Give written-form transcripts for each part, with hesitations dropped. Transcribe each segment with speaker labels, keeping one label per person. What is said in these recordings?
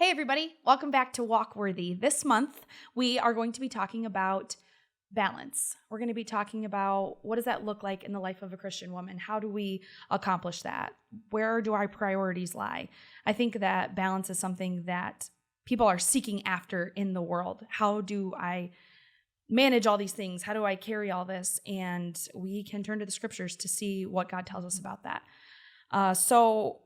Speaker 1: Hey everybody, welcome back to Walk Worthy. This month, we are going to be talking about balance. We're going to be talking about what does that look like in the life of a Christian woman? How do we accomplish that? Where do our priorities lie? I think that balance is something that people are seeking after in the world. How do I manage all these things? How do I carry all this? And we can turn to the scriptures to see what God tells us about that. So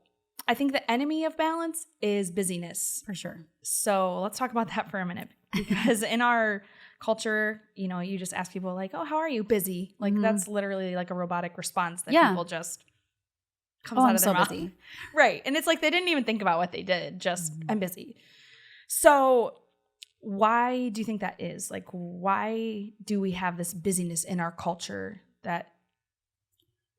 Speaker 1: I think the enemy of balance is busyness.
Speaker 2: For sure.
Speaker 1: So let's talk about that for a minute, because in our culture, you just ask people like, oh, how are you? Busy. Like that's literally like a robotic response that people just comes out of their mouth.
Speaker 2: Busy.
Speaker 1: Right. And it's like they didn't even think about what they did. Just I'm busy. So why do you think that is? Like, why do we have this busyness in our culture that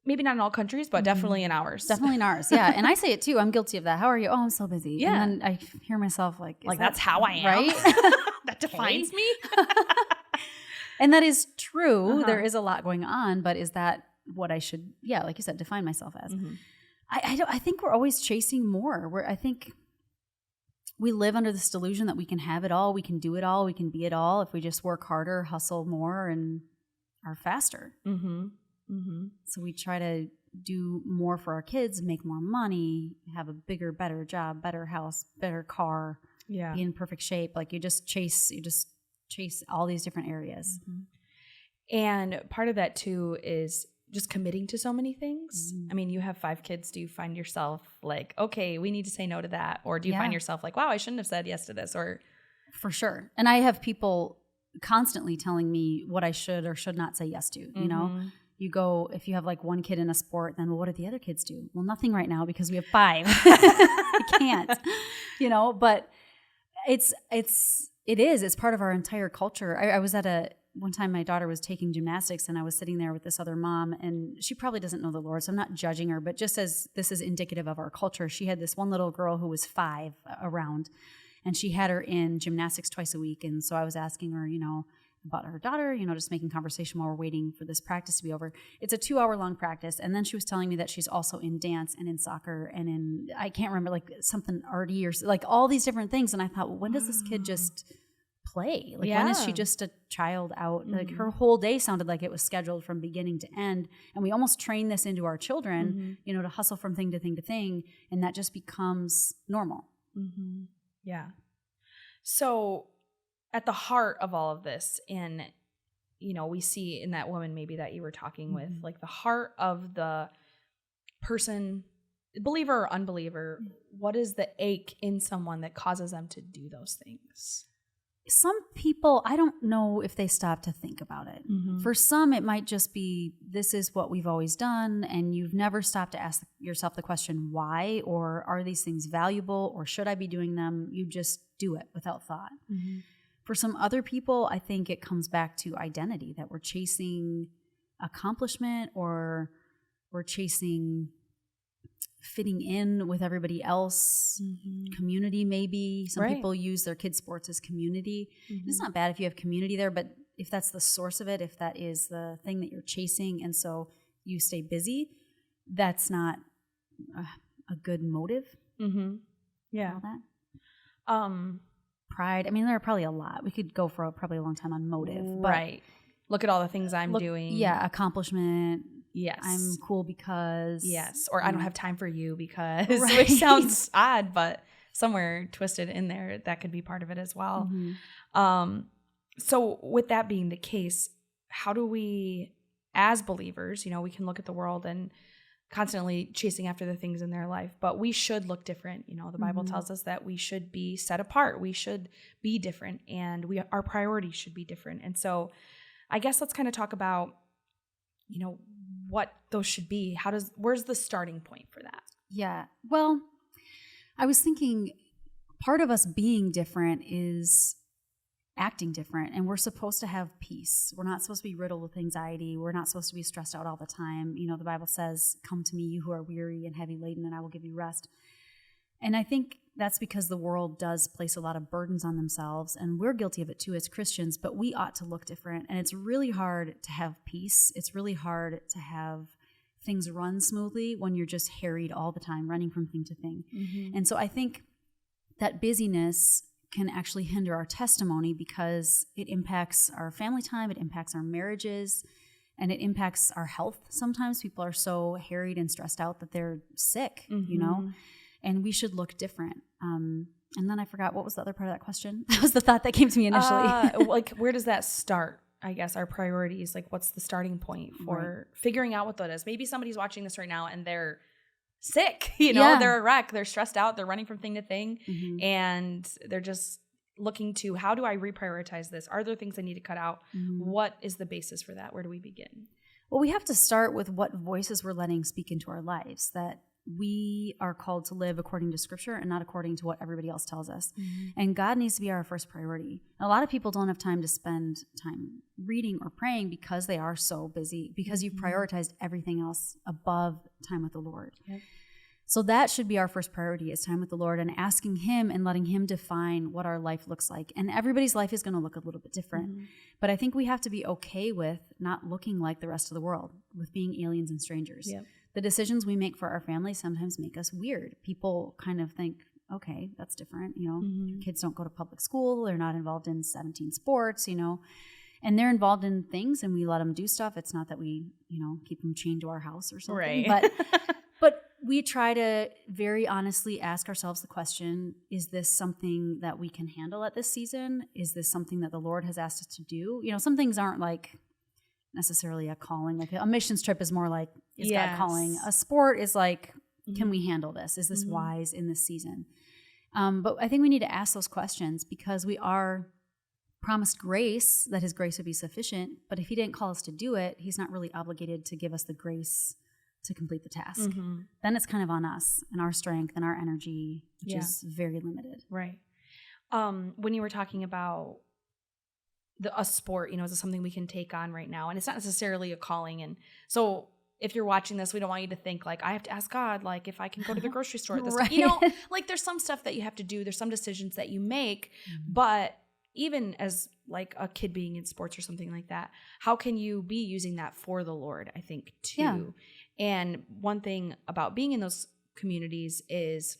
Speaker 1: maybe not in all countries, but definitely in ours?
Speaker 2: Definitely in ours, yeah. And I say it too. I'm guilty of that. How are you? Oh, I'm so busy.
Speaker 1: Yeah.
Speaker 2: And then I hear myself like
Speaker 1: that's how I am.
Speaker 2: Right?
Speaker 1: That defines me.
Speaker 2: And that is true. There is a lot going on, but is that what I should, like you said, define myself as? I think we're always chasing more. I think we live under this delusion that we can have it all, we can do it all, we can be it all if we just work harder, hustle more, and are faster. So we try to do more for our kids, make more money, have a bigger, better job, better house, better car, be in perfect shape. Like you just chase all these different areas.
Speaker 1: And part of that too is just committing to so many things. I mean, you have 5 kids. Do you find yourself like, okay, we need to say no to that? Or do you find yourself like, wow, I shouldn't have said yes to this? Or
Speaker 2: for sure. And I have people constantly telling me what I should or should not say yes to, you know? You go, if you have like one kid in a sport, then what do the other kids do? Well, nothing right now because we have 5. I can't, but it's part of our entire culture. I was at one time my daughter was taking gymnastics and I was sitting there with this other mom, and she probably doesn't know the Lord, so I'm not judging her, but just as this is indicative of our culture, she had this one little girl who was 5 around, and she had her in gymnastics twice a week. And so I was asking her, about her daughter, just making conversation while we're waiting for this practice to be over. It's a 2-hour-long practice. And then she was telling me that she's also in dance and in soccer and in, I can't remember, like something arty or like all these different things. And I thought, well, when does this kid just play? Like when is she just a child out? Like her whole day sounded like it was scheduled from beginning to end. And we almost train this into our children, to hustle from thing to thing to thing. And that just becomes normal.
Speaker 1: Yeah. So at the heart of all of this, and we see in that woman maybe that you were talking with, like the heart of the person, believer or unbeliever, what is the ache in someone that causes them to do those things?
Speaker 2: Some people, I don't know if they stop to think about it. For some, it might just be, this is what we've always done, and you've never stopped to ask yourself the question, why? Or are these things valuable? Or should I be doing them? You just do it without thought. For some other people, I think it comes back to identity, that we're chasing accomplishment or we're chasing fitting in with everybody else, community maybe. Some people use their kids' sports as community. It's not bad if you have community there, but if that's the source of it, if that is the thing that you're chasing and so you stay busy, that's not a good motive.
Speaker 1: Yeah.
Speaker 2: All that. Pride. I mean, there are probably a lot. We could go for probably a long time on motive.
Speaker 1: Right. Look at all the things I'm doing.
Speaker 2: Yeah. Accomplishment.
Speaker 1: Yes.
Speaker 2: I'm cool because.
Speaker 1: Yes. Or I don't have time for you because, which sounds odd, but somewhere twisted in there, that could be part of it as well. So with that being the case, how do we, as believers, we can look at the world and constantly chasing after the things in their life, but we should look different. The Bible tells us that we should be set apart. We should be different, and our priorities should be different. And so I guess let's kind of talk about, what those should be. Where's the starting point for that?
Speaker 2: Yeah. Well, I was thinking part of us being different is acting different, and we're supposed to have peace. We're not supposed to be riddled with anxiety. We're not supposed to be stressed out all the time. The Bible says, come to me, you who are weary and heavy laden, and I will give you rest. And I think that's because the world does place a lot of burdens on themselves, and we're guilty of it too as Christians, but we ought to look different. And it's really hard to have peace. It's really hard to have things run smoothly when you're just harried all the time, running from thing to thing. And so I think that busyness can actually hinder our testimony because it impacts our family time, it impacts our marriages, and it impacts our health. Sometimes people are so harried and stressed out that they're sick, and we should look different. And then I forgot, what was the other part of that question? That was the thought that came to me initially.
Speaker 1: Like, where does that start? I guess our priorities, like what's the starting point for figuring out what that is? Maybe somebody's watching this right now and they're sick, they're a wreck, they're stressed out, they're running from thing to thing, and they're just looking to, how do I reprioritize this? Are there things I need to cut out? What is the basis for that? Where do we begin?
Speaker 2: Well, we have to start with what voices we're letting speak into our lives, that we are called to live according to Scripture and not according to what everybody else tells us. And God needs to be our first priority. A lot of people don't have time to spend time reading or praying because they are so busy, because you've prioritized everything else above time with the Lord. So that should be our first priority, is time with the Lord and asking Him and letting Him define what our life looks like. And everybody's life is going to look a little bit different. But I think we have to be okay with not looking like the rest of the world, with being aliens and strangers. The decisions we make for our family sometimes make us weird. People kind of think, okay, that's different. Kids don't go to public school. They're not involved in 17 sports, and they're involved in things and we let them do stuff. It's not that we, keep them chained to our house or something.
Speaker 1: Right.
Speaker 2: But we try to very honestly ask ourselves the question, is this something that we can handle at this season? Is this something that the Lord has asked us to do? Some things aren't like necessarily a calling. Like a missions trip is more like, is God calling? A sport is like, can we handle this? Is this wise in this season? But I think we need to ask those questions because we are promised grace, that His grace would be sufficient. But if He didn't call us to do it, He's not really obligated to give us the grace to complete the task. Then it's kind of on us and our strength and our energy, which is very limited.
Speaker 1: Right. When you were talking about a sport, is it something we can take on right now? And it's not necessarily a calling. And so if you're watching this, we don't want you to think like, I have to ask God, like if I can go to the grocery store at this time. Like there's some stuff that you have to do. There's some decisions that you make, but even as like a kid being in sports or something like that, how can you be using that for the Lord, I think, too? And one thing about being in those communities is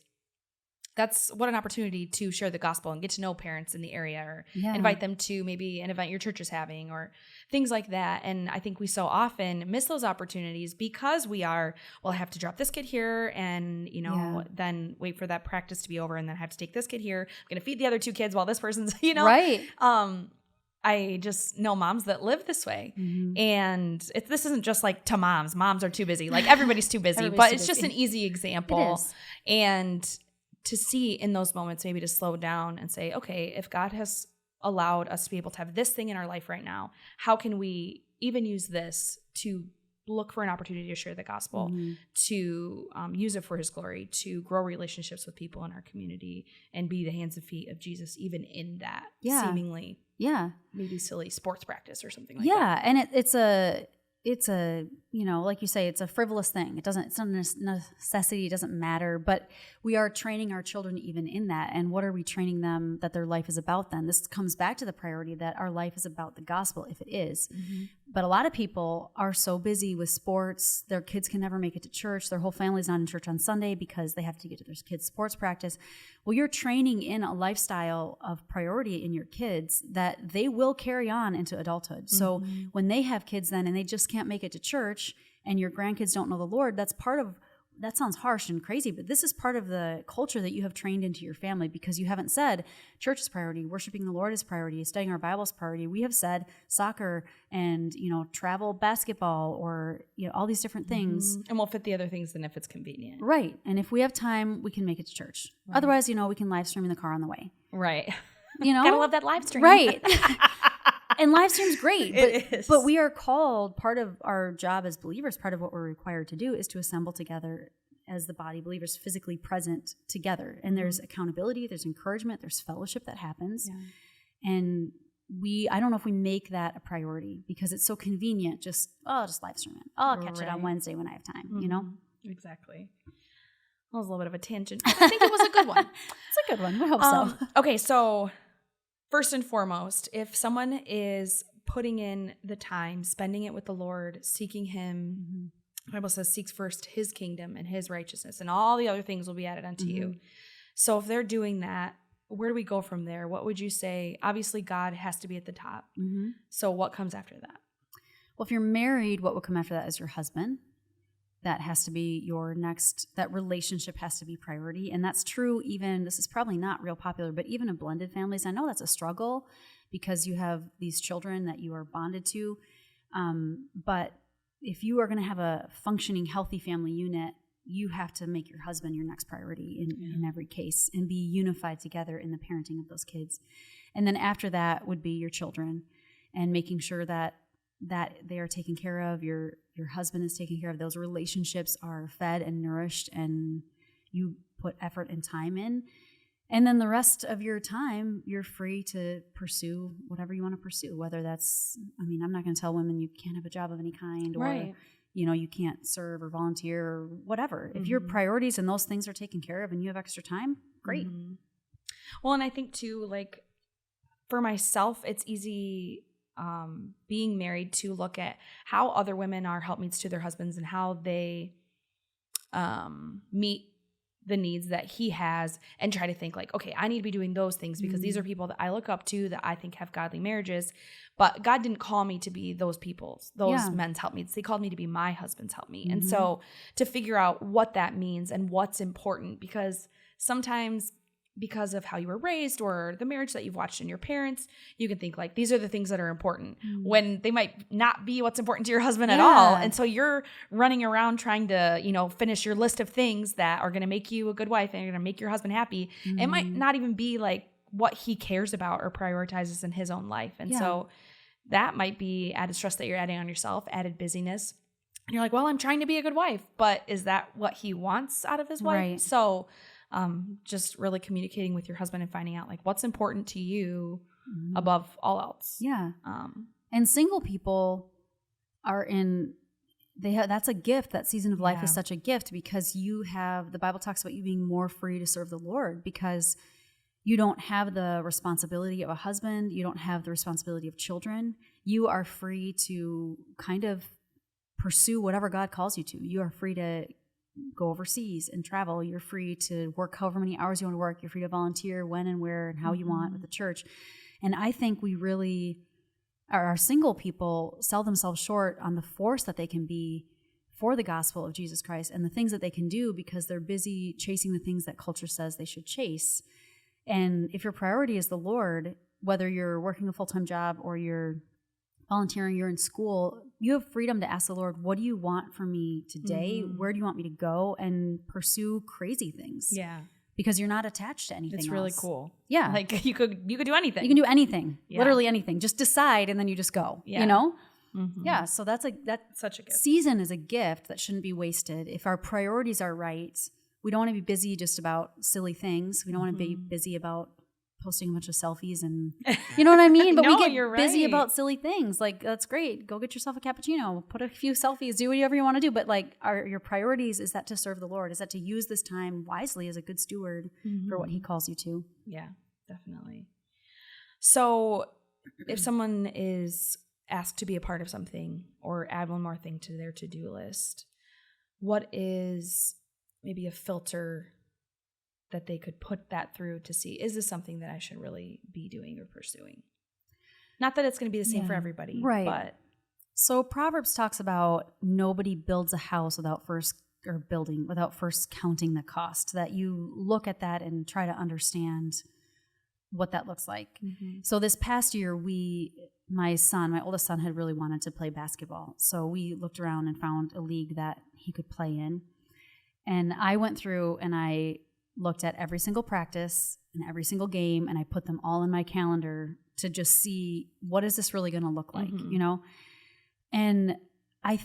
Speaker 1: that's what an opportunity to share the gospel and get to know parents in the area, or invite them to maybe an event your church is having or things like that. And I think we so often miss those opportunities because we are, I have to drop this kid here and, then wait for that practice to be over and then I have to take this kid here. I'm going to feed the other two kids while this person's,
Speaker 2: Right.
Speaker 1: I just know moms that live this way. And this isn't just like to moms. Moms are too busy. Like everybody's too busy, but it's just an easy example.
Speaker 2: It is.
Speaker 1: And to see in those moments, maybe to slow down and say, okay, if God has allowed us to be able to have this thing in our life right now, how can we even use this to look for an opportunity to share the gospel, to use it for His glory, to grow relationships with people in our community and be the hands and feet of Jesus, even in that seemingly maybe silly sports practice or something like that.
Speaker 2: Yeah, and it's a like you say, it's a frivolous thing. It's not a necessity. It doesn't matter. But we are training our children even in that. And what are we training them that their life is about then? This comes back to the priority that our life is about the gospel, if it is. But a lot of people are so busy with sports, their kids can never make it to church. Their whole family's not in church on Sunday because they have to get to their kids' sports practice. Well, you're training in a lifestyle of priority in your kids that they will carry on into adulthood. So when they have kids then and they just can't make it to church and your grandkids don't know the Lord, that sounds harsh and crazy, but this is part of the culture that you have trained into your family because you haven't said church is priority, worshiping the Lord is priority, studying our Bible is priority. We have said soccer and, travel basketball or, all these different things.
Speaker 1: And we'll fit the other things in if it's convenient.
Speaker 2: Right. And if we have time, we can make it to church. Right. Otherwise, we can live stream in the car on the way.
Speaker 1: Right. Gotta love that live stream.
Speaker 2: Right. And live stream's great,
Speaker 1: but
Speaker 2: we are called, part of our job as believers, part of what we're required to do is to assemble together as the body, believers physically present together. And there's accountability, there's encouragement, there's fellowship that happens. And I don't know if we make that a priority because it's so convenient, I'll just live stream it. I'll catch it on Wednesday when I have time,
Speaker 1: Exactly. That was a little bit of a tangent. I think it was a good one.
Speaker 2: It's a good one. I hope so.
Speaker 1: Okay, so first and foremost, if someone is putting in the time, spending it with the Lord, seeking Him, the Bible says, seeks first His kingdom and His righteousness, and all the other things will be added unto you. So if they're doing that, where do we go from there? What would you say? Obviously, God has to be at the top.
Speaker 2: Mm-hmm.
Speaker 1: So what comes after that?
Speaker 2: Well, if you're married, what will come after that is your husband. That has to be your next, that relationship has to be priority. And that's true even, this is probably not real popular, but even in blended families, I know that's a struggle because you have these children that you are bonded to. But if you are going to have a functioning, healthy family unit, you have to make your husband your next priority in every case and be unified together in the parenting of those kids. And then after that would be your children and making sure that they are taken care of, your husband is taken care of, those relationships are fed and nourished, and you put effort and time in. And then the rest of your time, you're free to pursue whatever you want to pursue, whether that's, I'm not going to tell women you can't have a job of any kind or, you can't serve or volunteer or whatever. If your priorities and those things are taken care of and you have extra time, great.
Speaker 1: Mm-hmm. Well, and I think too, like for myself, it's easy being married to look at how other women are helpmeets to their husbands and how they meet the needs that he has and try to think like, okay, I need to be doing those things because these are people that I look up to that I think have godly marriages. But God didn't call me to be those people's, men's helpmeets. He called me to be my husband's helpmeet. Mm-hmm. And so to figure out what that means and what's important, because sometimes because of how you were raised or the marriage that you've watched in your parents, you can think like these are the things that are important when they might not be what's important to your husband at all. And so you're running around trying to, finish your list of things that are going to make you a good wife and are going to make your husband happy. It might not even be like what he cares about or prioritizes in his own life. And so that might be added stress that you're adding on yourself, added busyness. And you're like, well, I'm trying to be a good wife, but is that what he wants out of his wife?
Speaker 2: Right.
Speaker 1: So just really communicating with your husband and finding out like what's important to you above all else.
Speaker 2: Yeah. And single people are that's a gift. That season of life is such a gift because the Bible talks about you being more free to serve the Lord because you don't have the responsibility of a husband. You don't have the responsibility of children. You are free to kind of pursue whatever God calls you to. You are free to go overseas and travel. You're free to work however many hours you want to work. You're free to volunteer when and where and how you want with the church. And I think we really, our single people sell themselves short on the force that they can be for the gospel of Jesus Christ and the things that they can do because they're busy chasing the things that culture says they should chase. And if your priority is the Lord, whether you're working a full-time job or you're volunteering, you're in school, you have freedom to ask the Lord, what do you want from me today? Where do you want me to go? And pursue crazy things. Yeah. Because you're not attached to anything else.
Speaker 1: It's really cool.
Speaker 2: Yeah.
Speaker 1: Like you could do anything.
Speaker 2: You can do anything. Yeah. Literally anything. Just decide and then you just go. Yeah. Yeah. So that's
Speaker 1: such a gift.
Speaker 2: Season is a gift that shouldn't be wasted. If our priorities are right, we don't want to be busy just about silly things. We don't want to be busy about posting a bunch of selfies and you know what I mean? But
Speaker 1: No,
Speaker 2: we get
Speaker 1: you're
Speaker 2: busy
Speaker 1: right.
Speaker 2: about silly things. Like, that's great. Go get yourself a cappuccino, put a few selfies, do whatever you want to do. But like, are your priorities, is that to serve the Lord? Is that to use this time wisely as a good steward for what he calls you to?
Speaker 1: Yeah, definitely. So if someone is asked to be a part of something or add one more thing to their to-do list, what is maybe a filter that they could put that through to see, is this something that I should really be doing or pursuing? Not that it's going to be the same for everybody.
Speaker 2: Right.
Speaker 1: But
Speaker 2: so Proverbs talks about nobody builds a house without first counting the cost, that you look at that and try to understand what that looks like. So this past year, my oldest son had really wanted to play basketball. So we looked around and found a league that he could play in. And I went through and I looked at every single practice and every single game, and I put them all in my calendar to just see, what is this really going to look like, And I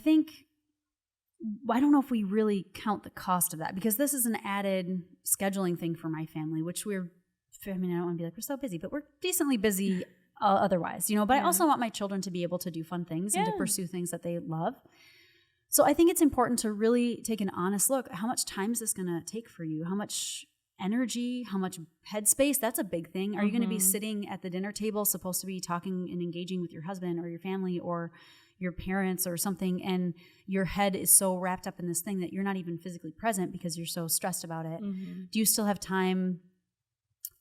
Speaker 2: don't know if we really count the cost of that, because this is an added scheduling thing for my family, which I don't want to be like, we're so busy, but we're decently busy otherwise, but I also want my children to be able to do fun things and to pursue things that they love. So I think it's important to really take an honest look. How much time is this going to take for you? How much energy? How much headspace? That's a big thing. Are you going to be sitting at the dinner table supposed to be talking and engaging with your husband or your family, or your parents or something, and your head is so wrapped up in this thing that you're not even physically present because you're so stressed about it. Do you still have time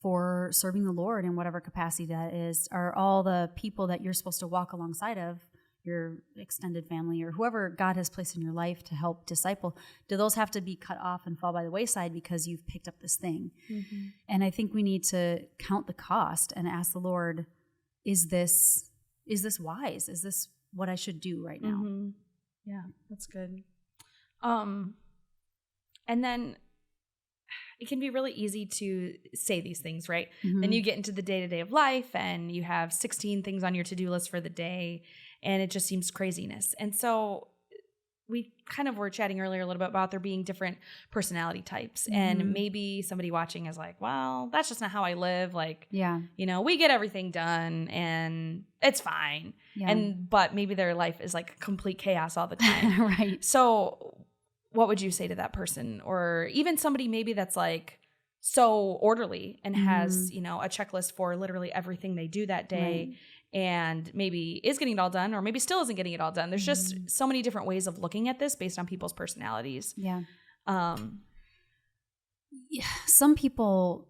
Speaker 2: for serving the Lord in whatever capacity that is? Are all the people that you're supposed to walk alongside of, your extended family or whoever God has placed in your life to help disciple, do those have to be cut off and fall by the wayside because you've picked up this thing? And I think we need to count the cost and ask the Lord, is this wise? Is this what I should do right now?
Speaker 1: Yeah, that's good. And then it can be really easy to say these things, right? Then you get into the day-to-day of life and you have 16 things on your to-do list for the day, and it just seems craziness. And so we kind of were chatting earlier a little bit about there being different personality types. And maybe somebody watching is like, well, that's just not how I live. Like, you know, we get everything done and it's fine. But maybe their life is like complete chaos all the time.
Speaker 2: Right.
Speaker 1: So what would you say to that person? Or even somebody maybe that's like so orderly and has, you know, a checklist for literally everything they do that day, and maybe is getting it all done, or maybe still isn't getting it all done. There's just so many different ways of looking at this based on people's personalities.
Speaker 2: Some people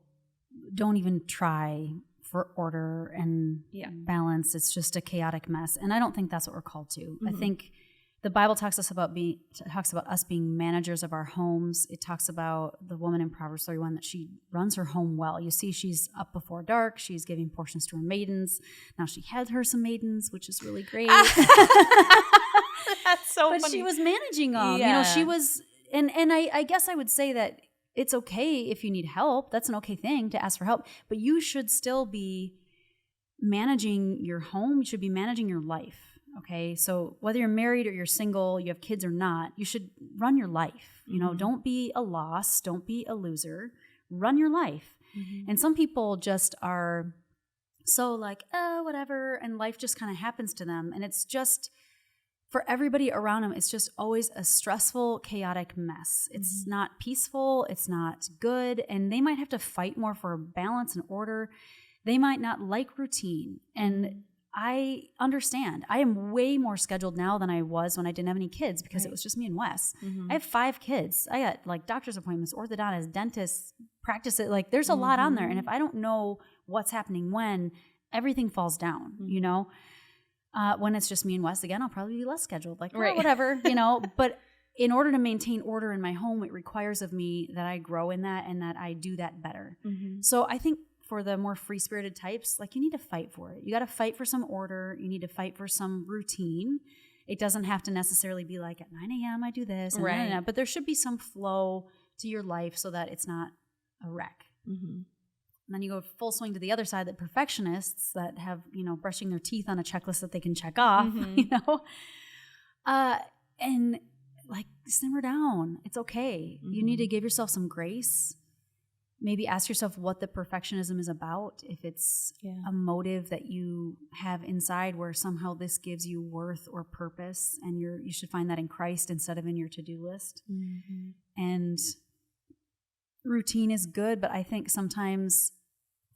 Speaker 2: don't even try for order and balance. It's just a chaotic mess. And I don't think that's what we're called to. I think the Bible talks about us being managers of our homes. It talks about the woman in Proverbs 31 that she runs her home well. You see, she's up before dark. She's giving portions to her maidens. Now she had her some maidens, which is really great.
Speaker 1: That's so funny.
Speaker 2: But she was managing them. You know, she was, and I guess I would say that it's okay if you need help. That's an okay thing to ask for help. But you should still be managing your home. You should be managing your life. Okay, so whether you're married or you're single, you have kids or not, you should run your life. You know, don't be a loss, don't be a loser. Run your life. And some people just are so like, oh, whatever, and life just kind of happens to them. And it's just, for everybody around them, it's just always a stressful, chaotic mess. It's not peaceful, it's not good, and they might have to fight more for balance and order. They might not like routine. And I understand. I am way more scheduled now than I was when I didn't have any kids because it was just me and Wes. I have 5 kids. I got like doctor's appointments, orthodontists, dentists, practices. Like there's a lot on there. And if I don't know what's happening when, everything falls down, you know? When it's just me and Wes, again, I'll probably be less scheduled. Like, whatever, you know? But in order to maintain order in my home, it requires of me that I grow in that and that I do that better. So I think for the more free-spirited types, like you need to fight for it. You got to fight for some order. You need to fight for some routine. It doesn't have to necessarily be like at 9 a.m. I do this, and but there should be some flow to your life so that it's not a wreck. And then you go full swing to the other side, that perfectionists that have, you know, brushing their teeth on a checklist that they can check off, you know, and like simmer down. It's okay. You need to give yourself some grace. Maybe ask yourself what the perfectionism is about. If it's a motive that you have inside where somehow this gives you worth or purpose, and you should find that in Christ instead of in your to-do list. And routine is good, but I think sometimes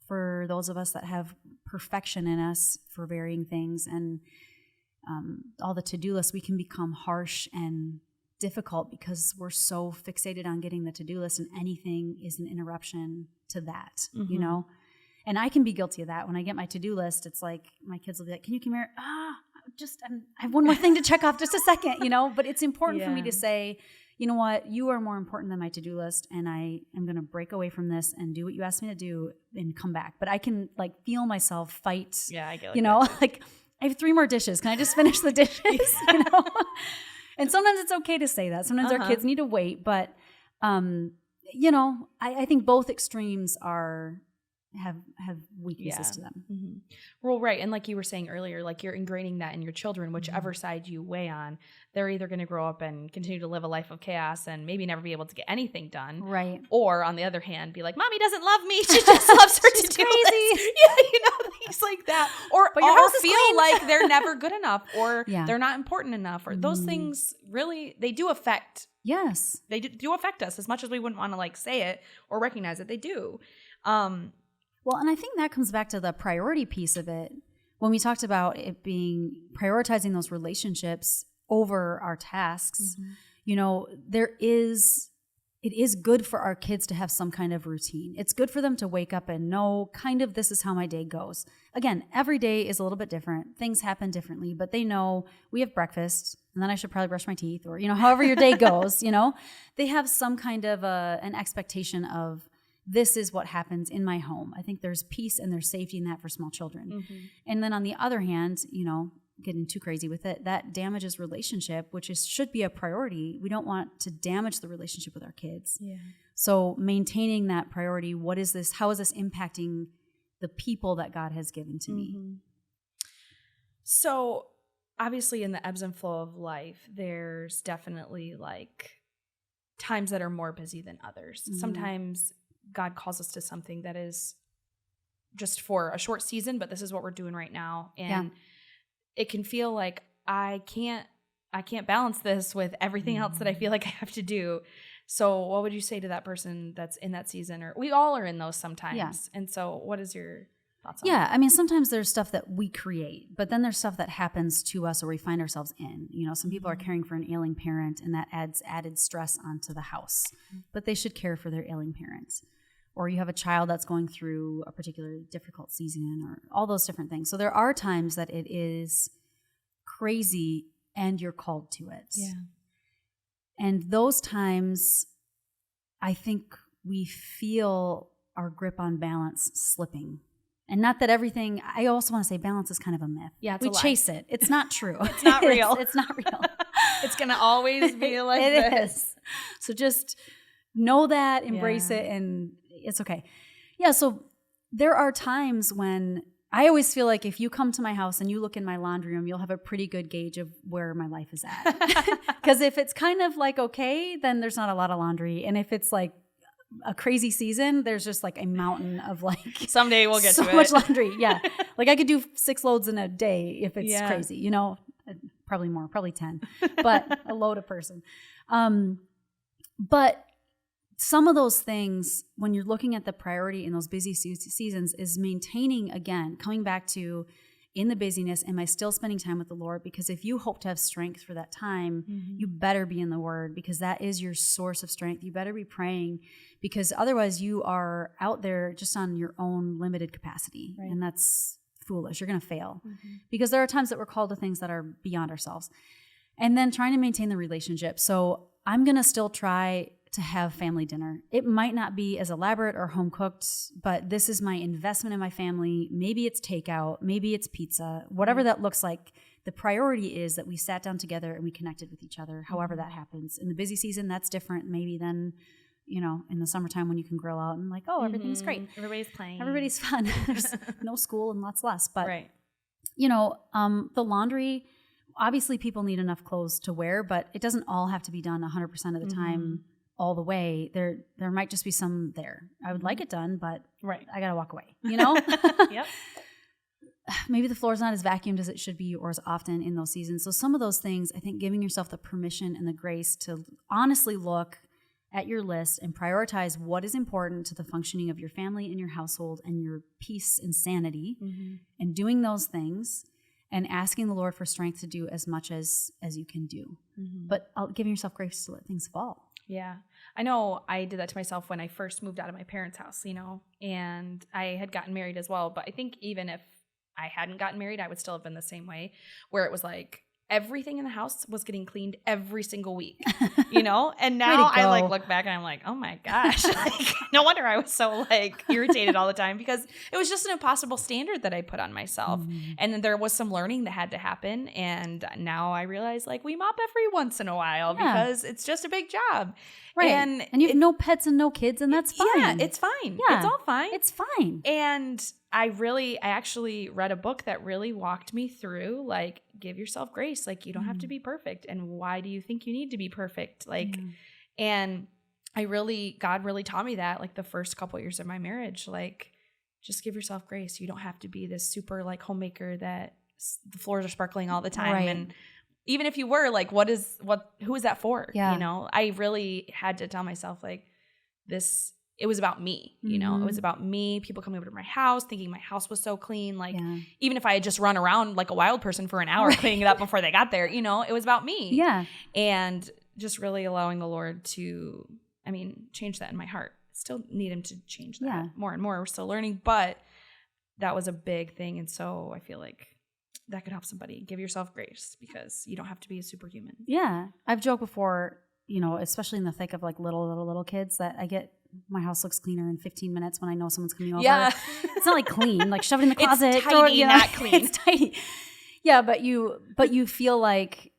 Speaker 2: for those of us that have perfection in us for varying things and all the to-do lists, we can become harsh and difficult because we're so fixated on getting the to-do list, and anything is an interruption to that, you know? And I can be guilty of that. When I get my to-do list, it's like my kids will be like, can you come here? I have one more thing to check off, just a second, you know? But it's important for me to say, you know what, you are more important than my to-do list, and I am going to break away from this and do what you asked me to do and come back. But I can like feel myself fight,
Speaker 1: I get like
Speaker 2: you know, like I have 3 more dishes. Can I just finish the dishes? You know? And sometimes it's okay to say that. Sometimes our kids need to wait. But, you know, I think both extremes have weaknesses to them.
Speaker 1: Well, right. And like you were saying earlier, like you're ingraining that in your children, whichever side you weigh on, they're either going to grow up and continue to live a life of chaos and maybe never be able to get anything done.
Speaker 2: Right.
Speaker 1: Or on the other hand, be like, Mommy doesn't love me. She just loves her to do
Speaker 2: crazy.
Speaker 1: you know, things like that. Or feel like they're never good enough, or they're not important enough, or those things really, they do affect.
Speaker 2: Yes.
Speaker 1: They do affect us as much as we wouldn't want to like say it or recognize it. They do.
Speaker 2: Well, and I think that comes back to the priority piece of it. when we talked about it being prioritizing those relationships over our tasks, you know, it is good for our kids to have some kind of routine. It's good for them to wake up and know kind of this is how my day goes. Again, every day is a little bit different. Things happen differently, but they know we have breakfast and then I should probably brush my teeth or, you know, however your day goes, you know, they have some kind of an expectation of this is what happens in my home. I think there's peace and there's safety in that for small children. And then on the other hand, you know, getting too crazy with it, that damages relationship, which should be a priority. We don't want to damage the relationship with our kids. Yeah. So maintaining that priority, what is this? How is this impacting the people that God has given to me?
Speaker 1: So obviously in the ebbs and flow of life, there's definitely like times that are more busy than others. Sometimes God calls us to something that is just for a short season, but this is what we're doing right now. And it can feel like I can't balance this with everything else that I feel like I have to do. So what would you say to that person that's in that season? Or we all are in those sometimes. Yeah. And so what is your thoughts on that?
Speaker 2: I mean, sometimes there's stuff that we create, but then there's stuff that happens to us or we find ourselves in. You know, some people are caring for an ailing parent and that adds added stress onto the house, but they should care for their ailing parents. Or you have a child that's going through a particularly difficult season or all those different things. So there are times that it is crazy and you're called to it. Yeah. And those times, I think we feel our grip on balance slipping. And not that everything, I also want to say balance is kind of a myth.
Speaker 1: Yeah, it's
Speaker 2: we
Speaker 1: a lie.
Speaker 2: Chase it. It's not true.
Speaker 1: It's not real.
Speaker 2: It's not real.
Speaker 1: It's going to always be like
Speaker 2: it
Speaker 1: this.
Speaker 2: Is. So just know that, embrace it, and it's okay. Yeah, so there are times when I always feel like if you come to my house and you look in my laundry room, you'll have a pretty good gauge of where my life is at. Because if it's kind of like okay, then there's not a lot of laundry. And if it's like a crazy season, there's just like a mountain of like
Speaker 1: someday we'll get
Speaker 2: so
Speaker 1: to it.
Speaker 2: much laundry. Yeah. Like I could do 6 loads in a day if it's crazy, you know, probably more, probably 10, but a load a person. But some of those things, when you're looking at the priority in those busy seasons, is maintaining, again, coming back to in the busyness, am I still spending time with the Lord? Because if you hope to have strength for that time, you better be in the Word because that is your source of strength. You better be praying because otherwise you are out there just on your own limited capacity. Right. And that's foolish. You're going to fail because there are times that we're called to things that are beyond ourselves. And then trying to maintain the relationship. So I'm going to still try to have family dinner. It might not be as elaborate or home cooked, but this is my investment in my family. Maybe it's takeout, maybe it's pizza, whatever that looks like. The priority is that we sat down together and we connected with each other, however that happens. In the busy season, that's different maybe than, you know, in the summertime when you can grill out and like, oh, everything's great.
Speaker 1: Everybody's playing.
Speaker 2: Everybody's fun. There's no school and lots less. But, you know, the laundry, obviously people need enough clothes to wear, but it doesn't all have to be done 100% of the time. All the way. There might just be some there. I would like it done, but I gotta walk away, you know?
Speaker 1: Yep.
Speaker 2: Maybe the floor's not as vacuumed as it should be or as often in those seasons. So some of those things, I think giving yourself the permission and the grace to honestly look at your list and prioritize what is important to the functioning of your family and your household and your peace and sanity and doing those things and asking the Lord for strength to do as much as you can do. But giving yourself grace to let things fall.
Speaker 1: Yeah. I know I did that to myself when I first moved out of my parents' house, you know, and I had gotten married as well. But I think even if I hadn't gotten married, I would still have been the same way where it was like everything in the house was getting cleaned every single week, you know? And now I like look back and I'm like, oh my gosh, like, no wonder I was so like irritated all the time because it was just an impossible standard that I put on myself. And then there was some learning that had to happen. And now I realize like we mop every once in a while because it's just a big job.
Speaker 2: Right. And you have no pets and no kids and that's fine.
Speaker 1: Yeah, it's fine. Yeah. It's all fine.
Speaker 2: It's fine.
Speaker 1: And I actually read a book that really walked me through, like, give yourself grace. Like, you don't have to be perfect. And why do you think you need to be perfect? Like, and God really taught me that, like, the first couple of years of my marriage, like, just give yourself grace. You don't have to be this super, like, homemaker that the floors are sparkling all the time. Right. And even if you were, like, who is that for?
Speaker 2: Yeah.
Speaker 1: You know, I really had to tell myself, like, it was about me, you know, it was about me, people coming over to my house, thinking my house was so clean. Like, even if I had just run around like a wild person for an hour cleaning it up before they got there, you know, it was about me.
Speaker 2: Yeah.
Speaker 1: And just really allowing the Lord to, change that in my heart. Still need him to change that more and more. We're still learning, but that was a big thing. And so I feel like that could help somebody. Give yourself grace because you don't have to be a superhuman.
Speaker 2: Yeah. I've joked before, you know, especially in the thick of like little kids, that I get my house looks cleaner in 15 minutes when I know someone's coming over. Yeah. It's not like clean, like shove it in the closet.
Speaker 1: It's tidy, not clean.
Speaker 2: It's tidy. Yeah, but you feel like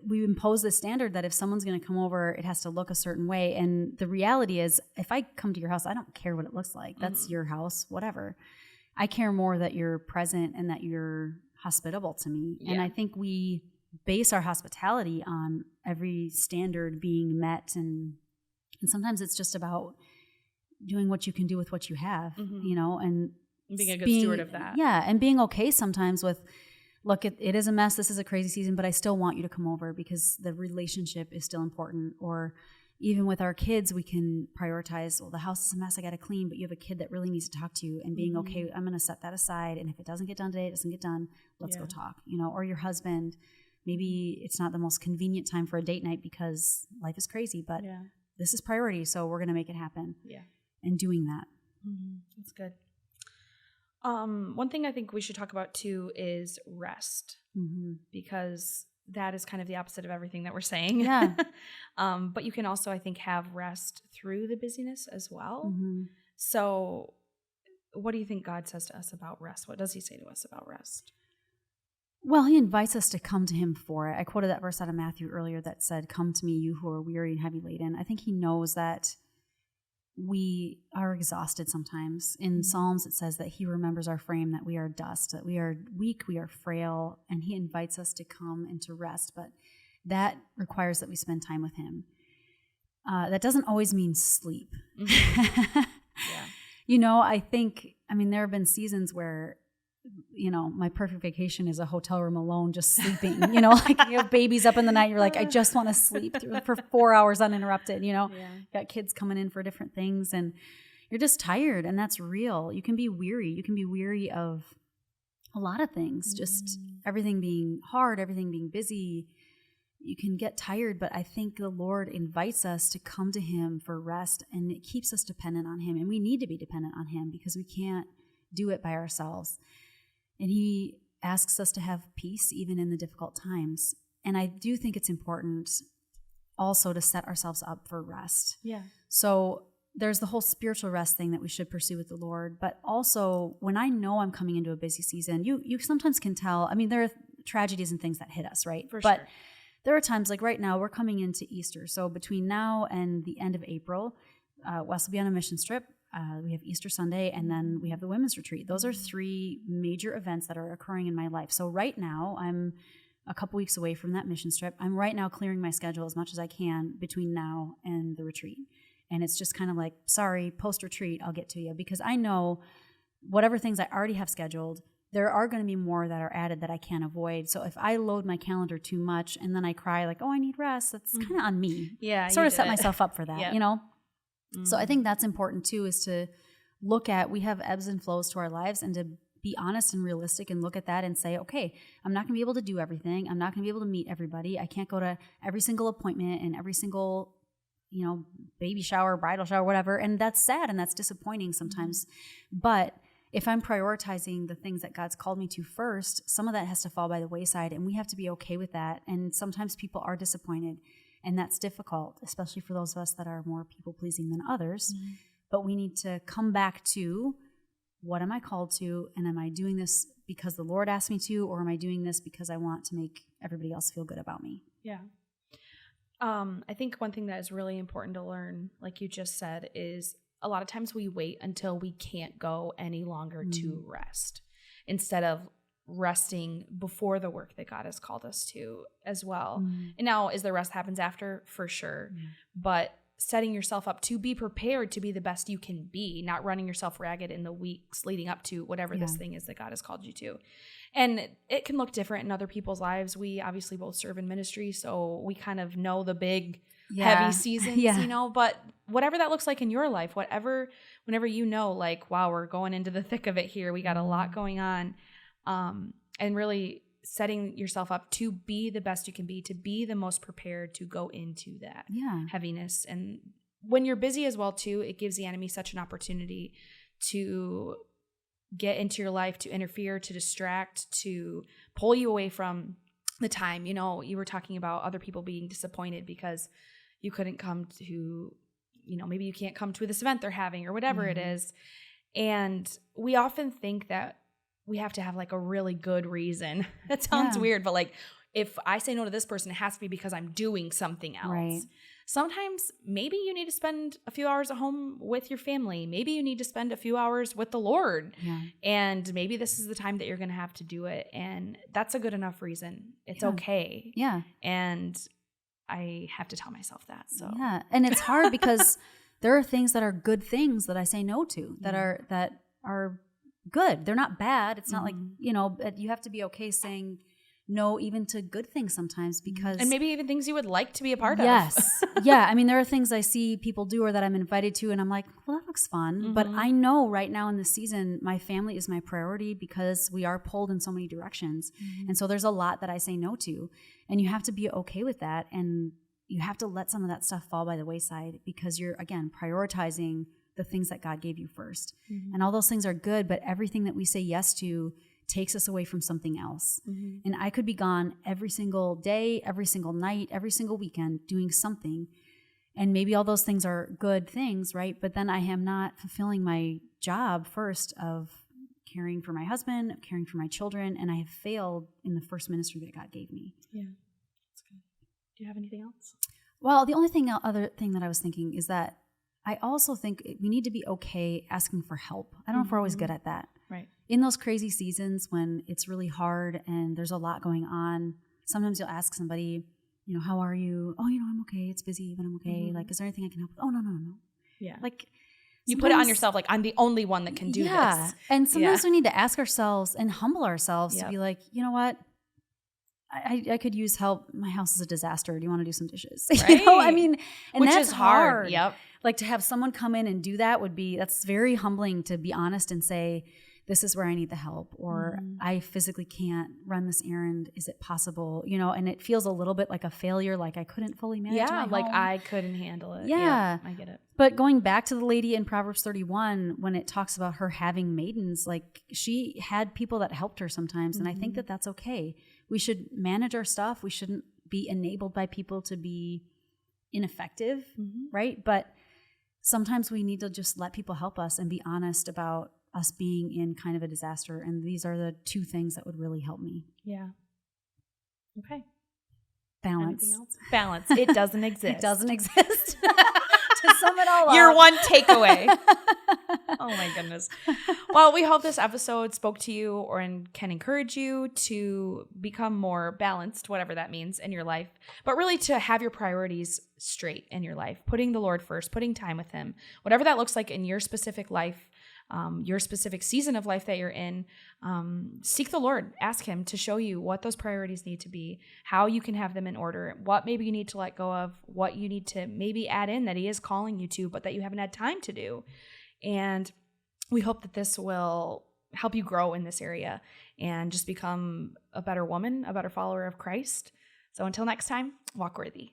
Speaker 2: we impose this standard that if someone's going to come over, it has to look a certain way. And the reality is, if I come to your house, I don't care what it looks like. That's your house, whatever. I care more that you're present and that you're hospitable to me. Yeah. And I think we base our hospitality on every standard being met. And sometimes it's just about doing what you can do with what you have, you know, and
Speaker 1: being a good steward of that.
Speaker 2: Yeah. And being okay sometimes with, look, it is a mess. This is a crazy season, but I still want you to come over because the relationship is still important. Or even with our kids, we can prioritize, well, the house is a mess, I got to clean, but you have a kid that really needs to talk to you, and being okay, I'm going to set that aside. And if it doesn't get done today, it doesn't get done. Let's go talk, you know, or your husband, maybe it's not the most convenient time for a date night because life is crazy, but this is priority. So we're going to make it happen. Yeah. And doing that.
Speaker 1: That's good. One thing I think we should talk about too is rest, because that is kind of the opposite of everything that we're saying. Yeah. But you can also, I think, have rest through the busyness as well. So what do you think God says to us about rest? What does he say to us about rest?
Speaker 2: Well, he invites us to come to him for it. I quoted that verse out of Matthew earlier that said, "Come to me, you who are weary and heavy laden." I think he knows that we are exhausted sometimes. In Psalms, it says that he remembers our frame, that we are dust, that we are weak, we are frail, and he invites us to come and to rest. But that requires that we spend time with him. That doesn't always mean sleep. You know, I think, there have been seasons where, you know, my perfect vacation is a hotel room alone, just sleeping, you know, like you have babies up in the night. You're like, I just want to sleep for 4 hours uninterrupted, you know, got kids coming in for different things and you're just tired, and that's real. You can be weary. You can be weary of a lot of things, just everything being hard, everything being busy. You can get tired, but I think the Lord invites us to come to him for rest, and it keeps us dependent on him. And we need to be dependent on him because we can't do it by ourselves. And he asks us to have peace even in the difficult times. And I do think it's important also to set ourselves up for rest. Yeah. So there's the whole spiritual rest thing that we should pursue with the Lord. But also, when I know I'm coming into a busy season, you sometimes can tell. There are tragedies and things that hit us, right? But there are times, like right now, we're coming into Easter. So between now and the end of April, Wes will be on a mission trip. We have Easter Sunday, and then we have the women's retreat. Those are 3 major events that are occurring in my life. So right now, I'm a couple weeks away from that mission trip. I'm right now clearing my schedule as much as I can between now and the retreat. And it's just kind of like, sorry, post-retreat, I'll get to you. Because I know whatever things I already have scheduled, there are going to be more that are added that I can't avoid. So if I load my calendar too much and then I cry like, oh, I need rest, that's kind of on me. Yeah, sort of set myself up for that, you know? So I think that's important too, is to look at, we have ebbs and flows to our lives, and to be honest and realistic and look at that and say, okay, I'm not going to be able to do everything. I'm not going to be able to meet everybody. I can't go to every single appointment and every single, you know, baby shower, bridal shower, whatever. And that's sad and that's disappointing sometimes. But if I'm prioritizing the things that God's called me to first, some of that has to fall by the wayside, and we have to be okay with that. And sometimes people are disappointed. And that's difficult, especially for those of us that are more people-pleasing than others. But we need to come back to, what am I called to? And am I doing this because the Lord asked me to? Or am I doing this because I want to make everybody else feel good about me? Yeah.
Speaker 1: I think one thing that is really important to learn, like you just said, is a lot of times we wait until we can't go any longer to rest, instead of resting before the work that God has called us to as well. And now, as the rest happens after, for sure, but setting yourself up to be prepared to be the best you can be, not running yourself ragged in the weeks leading up to whatever this thing is that God has called you to. And it can look different in other people's lives. We obviously both serve in ministry, so we kind of know the big heavy seasons, you know, but whatever that looks like in your life, whenever you know, like, wow, we're going into the thick of it here. We got a lot going on. And really setting yourself up to be the best you can be, to be the most prepared to go into that heaviness. And when you're busy as well too, it gives the enemy such an opportunity to get into your life, to interfere, to distract, to pull you away from the time. You know, you were talking about other people being disappointed because you couldn't come to, you know, maybe you can't come to this event they're having or whatever it is. And we often think that we have to have like a really good reason. That sounds weird, but like if I say no to this person, it has to be because I'm doing something else. Right. Sometimes maybe you need to spend a few hours at home with your family. Maybe you need to spend a few hours with the Lord. Yeah. And maybe this is the time that you're going to have to do it. And that's a good enough reason. It's okay. Yeah. And I have to tell myself that. So yeah.
Speaker 2: And it's hard because there are things that are good things that I say no to that are good. They're not bad. It's not like, you know, you have to be okay saying no even to good things sometimes because...
Speaker 1: And maybe even things you would like to be a part of.
Speaker 2: Yes. Yeah. I mean, there are things I see people do or that I'm invited to and I'm like, well, that looks fun. But I know right now in this season, my family is my priority because we are pulled in so many directions. And so there's a lot that I say no to. And you have to be okay with that. And you have to let some of that stuff fall by the wayside because you're, again, prioritizing the things that God gave you first. And all those things are good, but everything that we say yes to takes us away from something else. And I could be gone every single day, every single night, every single weekend doing something. And maybe all those things are good things, right? But then I am not fulfilling my job first of caring for my husband, of caring for my children, and I have failed in the first ministry that God gave me.
Speaker 1: Yeah, that's good. Do you have anything else?
Speaker 2: Well, the only other thing that I was thinking is that I also think we need to be okay asking for help. I don't know if we're always good at that.
Speaker 1: Right.
Speaker 2: In those crazy seasons when it's really hard and there's a lot going on, sometimes you'll ask somebody, you know, how are you? Oh, you know, I'm okay. It's busy, but I'm okay. Like, is there anything I can help with? Oh, no.
Speaker 1: Yeah.
Speaker 2: Like,
Speaker 1: you put it on yourself, like, I'm the only one that can do this.
Speaker 2: And sometimes we need to ask ourselves and humble ourselves to be like, you know what? I could use help. My house is a disaster. Do you want to do some dishes? Right. You know, I mean, and
Speaker 1: which
Speaker 2: that's
Speaker 1: is hard. Yep.
Speaker 2: Like to have someone come in and do that that's very humbling to be honest and say, this is where I need the help, or I physically can't run this errand. Is it possible? You know, and it feels a little bit like a failure, like I couldn't fully manage my home.
Speaker 1: Like I couldn't handle it.
Speaker 2: Yeah,
Speaker 1: I get it.
Speaker 2: But going back to the lady in Proverbs 31, when it talks about her having maidens, like she had people that helped her sometimes, and I think that that's okay. We should manage our stuff. We shouldn't be enabled by people to be ineffective, right? But sometimes we need to just let people help us and be honest about us being in kind of a disaster. And these are the two things that would really help me.
Speaker 1: Yeah. Okay.
Speaker 2: Balance.
Speaker 1: Anything else? Balance. It doesn't exist.
Speaker 2: It doesn't exist. To sum it all up.
Speaker 1: Your one takeaway. Oh my goodness. Well, we hope this episode spoke to you and can encourage you to become more balanced, whatever that means in your life, but really to have your priorities straight in your life, putting the Lord first, putting time with him, whatever that looks like in your specific life, your specific season of life that you're in. Seek the Lord, ask him to show you what those priorities need to be, how you can have them in order, what maybe you need to let go of, what you need to maybe add in that he is calling you to, but that you haven't had time to do. And we hope that this will help you grow in this area and just become a better woman, a better follower of Christ. So until next time, walk worthy.